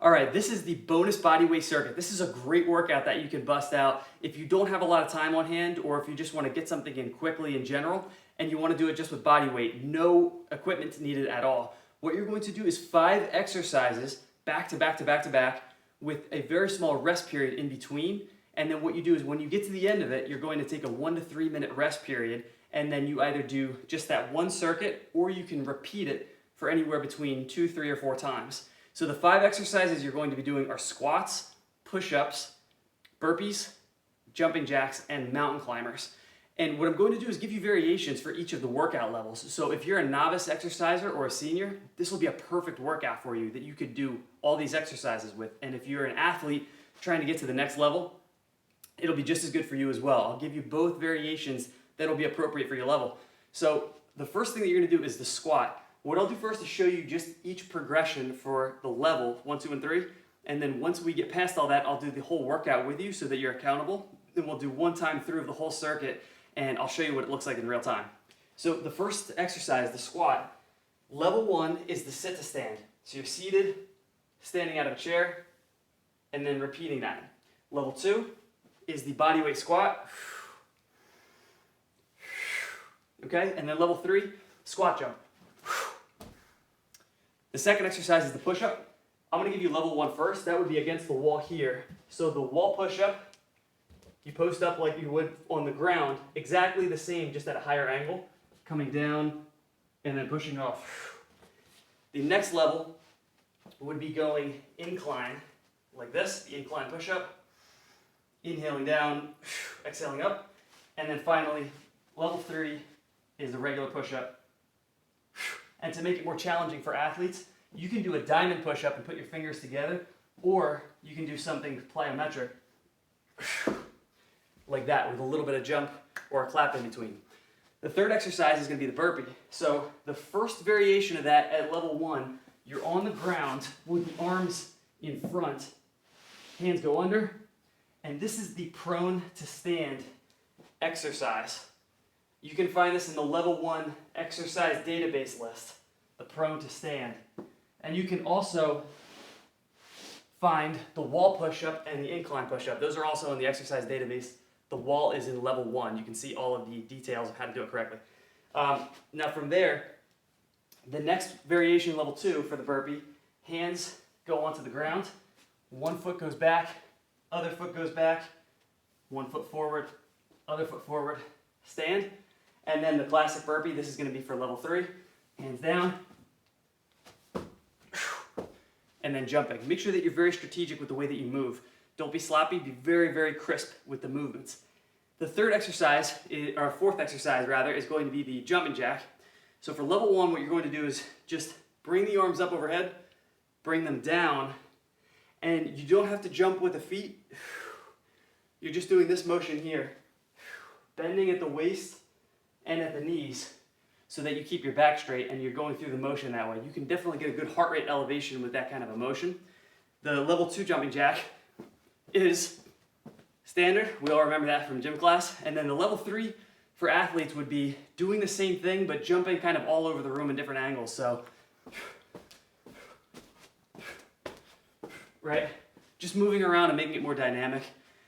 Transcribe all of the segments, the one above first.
All right, this is the bonus body weight circuit. This is a great workout that you can bust out if you don't have a lot of time on hand, or if you just want to get something in quickly in general and you want to do it just with body weight. No equipment needed at all. What you're going to do is 5 exercises back to back to back to back with a very small rest period in between. And then what you do is when you get to the end of it, you're going to take a 1 to 3 minute rest period, and then you either do just that one circuit or you can repeat it for anywhere between 2, 3, or 4 times. So the 5 exercises you're going to be doing are squats, push-ups, burpees, jumping jacks, and mountain climbers. And what I'm going to do is give you variations for each of the workout levels. So if you're a novice exerciser or a senior, this will be a perfect workout for you that you could do all these exercises with. And if you're an athlete trying to get to the next level, it'll be just as good for you as well. I'll give you both variations that'll be appropriate for your level. So the first thing that you're going to do is the squat. What I'll do first is show you just each progression for the level 1, 2, and 3. And then once we get past all that, I'll do the whole workout with you so that you're accountable. Then we'll do one time through of the whole circuit, and I'll show you what it looks like in real time. So the first exercise, the squat, level 1 is the sit to stand. So you're seated, standing out of a chair, and then repeating that. Level 2 is the body weight squat. Okay, and then level 3, squat jump. The second exercise is the push-up. I'm going to give you level 1 first. That would be against the wall here. So the wall push-up, you post up like you would on the ground, exactly the same, just at a higher angle, coming down and then pushing off. The next level would be going incline, like this, the incline push-up, inhaling down, exhaling up, and then finally, level 3 is the regular push-up. And to make it more challenging for athletes, you can do a diamond push-up and put your fingers together, or you can do something plyometric, like that, with a little bit of jump or a clap in between. The third exercise is going to be the burpee. So the first variation of that at level 1, you're on the ground with the arms in front, hands go under, and this is the prone to stand exercise. You can find this in the level 1 exercise database list, the prone to stand. And you can also find the wall push-up and the incline push-up. Those are also in the exercise database. The wall is in level 1. You can see all of the details of how to do it correctly. Now from there, the next variation, level 2 for the burpee, hands go onto the ground, one foot goes back, other foot goes back, one foot forward, other foot forward, stand. And then the classic burpee, this is going to be for level 3, hands down, and then jumping. Make sure that you're very strategic with the way that you move. Don't be sloppy, be very, very crisp with the movements. The third exercise, or fourth exercise rather, is going to be the jumping jack. So for level 1, what you're going to do is just bring the arms up overhead, bring them down, and you don't have to jump with the feet. You're just doing this motion here, bending at the waist and at the knees so that you keep your back straight and you're going through the motion that way. You can definitely get a good heart rate elevation with that kind of a motion. The level 2 jumping jack is standard. We all remember that from gym class. And then the level 3 for athletes would be doing the same thing but jumping kind of all over the room in different angles. So, right? Just moving around and making it more dynamic.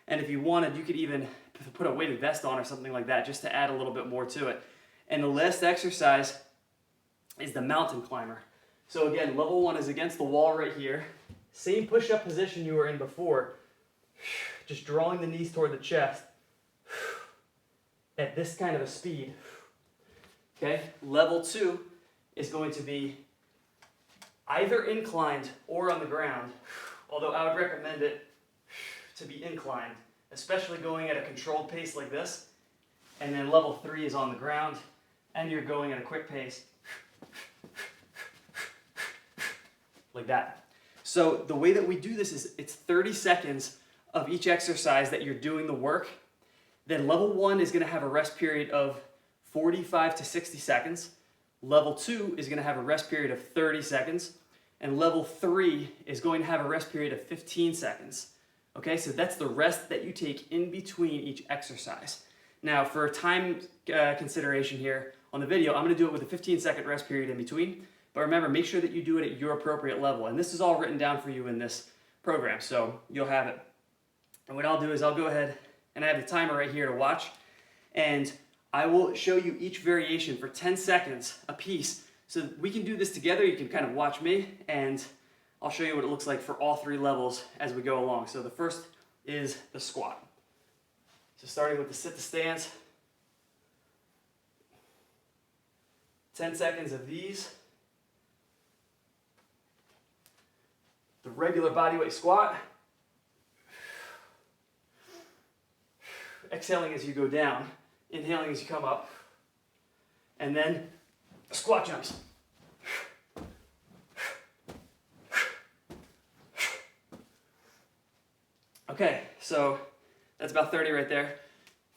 And if you wanted, you could even put a weighted vest on or something like that just to add a little bit more to it. And the last exercise is the mountain climber. So again, level 1 is against the wall right here. Same push-up position you were in before. Just drawing the knees toward the chest at this kind of a speed. Okay, level 2 is going to be either inclined or on the ground, although I would recommend it to be inclined, especially going at a controlled pace like this. And then level 3 is on the ground, and you're going at a quick pace, like that. So the way that we do this is it's 30 seconds of each exercise that you're doing the work. Then level 1 is going to have a rest period of 45 to 60 seconds. Level 2 is going to have a rest period of 30 seconds. And level 3 is going to have a rest period of 15 seconds. Okay, so that's the rest that you take in between each exercise. Now, for time consideration here on the video, I'm going to do it with a 15-second rest period in between. But remember, make sure that you do it at your appropriate level. And this is all written down for you in this program, so you'll have it. And what I'll do is I'll go ahead and I have the timer right here to watch, and I will show you each variation for 10 seconds a piece. So we can do this together. You can kind of watch me, and I'll show you what it looks like for all 3 levels as we go along. So the first is the squat. So starting with the sit to stands, 10 seconds of these. The regular bodyweight squat. Exhaling as you go down, inhaling as you come up, and then squat jumps. Okay, so that's about 30 right there.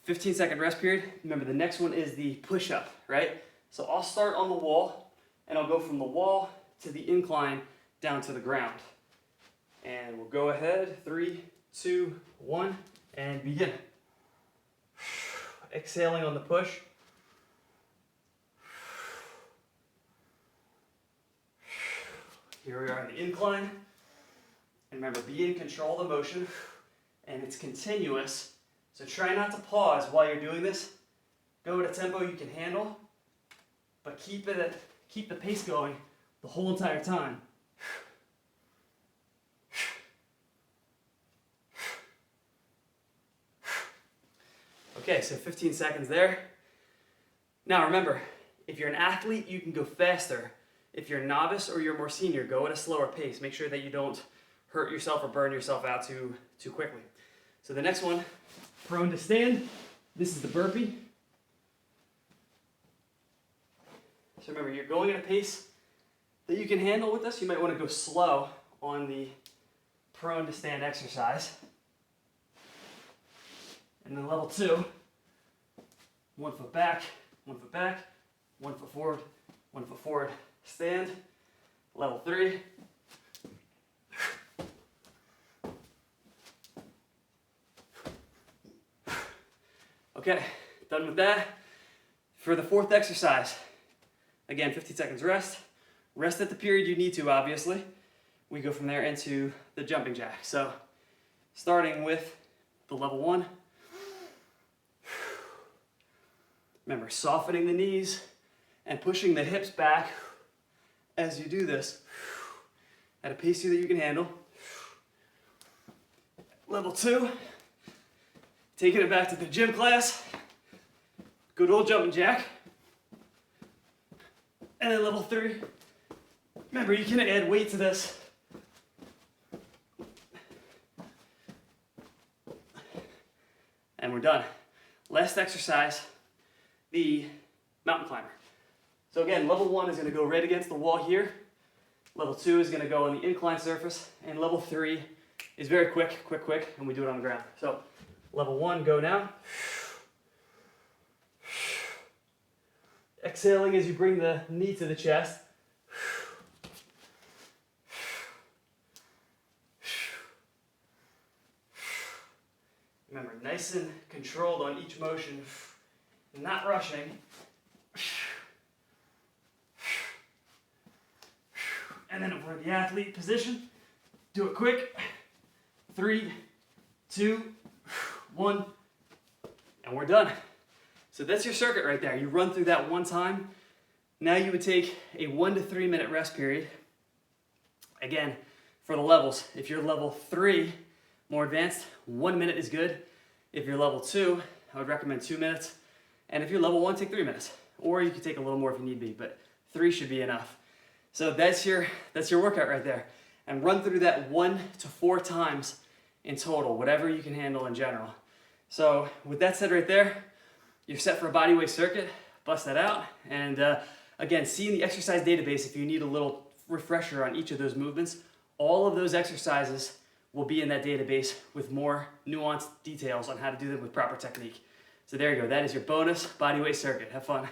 15-second rest period. Remember, the next one is the push-up, right? So I'll start on the wall, and I'll go from the wall to the incline down to the ground. And we'll go ahead, 3, 2, 1, and begin. Exhaling on the push. Here we are on the incline. And remember, be in control of the motion, and it's continuous. So try not to pause while you're doing this. Go at a tempo you can handle, but keep the pace going the whole entire time. Okay, so 15 seconds there. Now remember, if you're an athlete, you can go faster. If you're a novice or you're more senior, go at a slower pace. Make sure that you don't hurt yourself or burn yourself out too quickly. So the next one, prone to stand. This is the burpee. So remember, you're going at a pace that you can handle with this. You might want to go slow on the prone to stand exercise. And then level 2, 1 foot back, 1 foot back, 1 foot forward, 1 foot forward, stand. Level 3. Okay, done with that. For the 4th exercise, again, 15 seconds rest. Rest at the period you need to, obviously. We go from there into the jumping jack. So, starting with the level 1. Remember, softening the knees and pushing the hips back as you do this at a pace that you can handle. Level 2, taking it back to the gym class. Good old jumping jack. And then level 3, remember, you can add weight to this. And we're done. Last exercise, the mountain climber. So again, level 1 is going to go right against the wall here. Level 2 is going to go on the incline surface. And level 3 is very quick, and we do it on the ground. So level 1, go now. Exhaling as you bring the knee to the chest. Remember, nice and controlled on each motion, not rushing. And then if we're in the athlete position, do it quick. 3, 2, 1, and we're done. So that's your circuit right there. You run through that one time. Now you would take a 1 to 3 minute rest period. Again, for the levels, if you're level 3, more advanced, 1 minute is good. If you're level 2, I would recommend 2 minutes. And if you're level 1, take 3 minutes. Or you can take a little more if you need be, but 3 should be enough. So that's your workout right there. And run through that 1 to 4 times in total, whatever you can handle in general. So with that said right there, you're set for a bodyweight circuit. Bust that out. And again, see in the exercise database if you need a little refresher on each of those movements. All of those exercises will be in that database with more nuanced details on how to do them with proper technique. So there you go. That is your bonus bodyweight circuit. Have fun.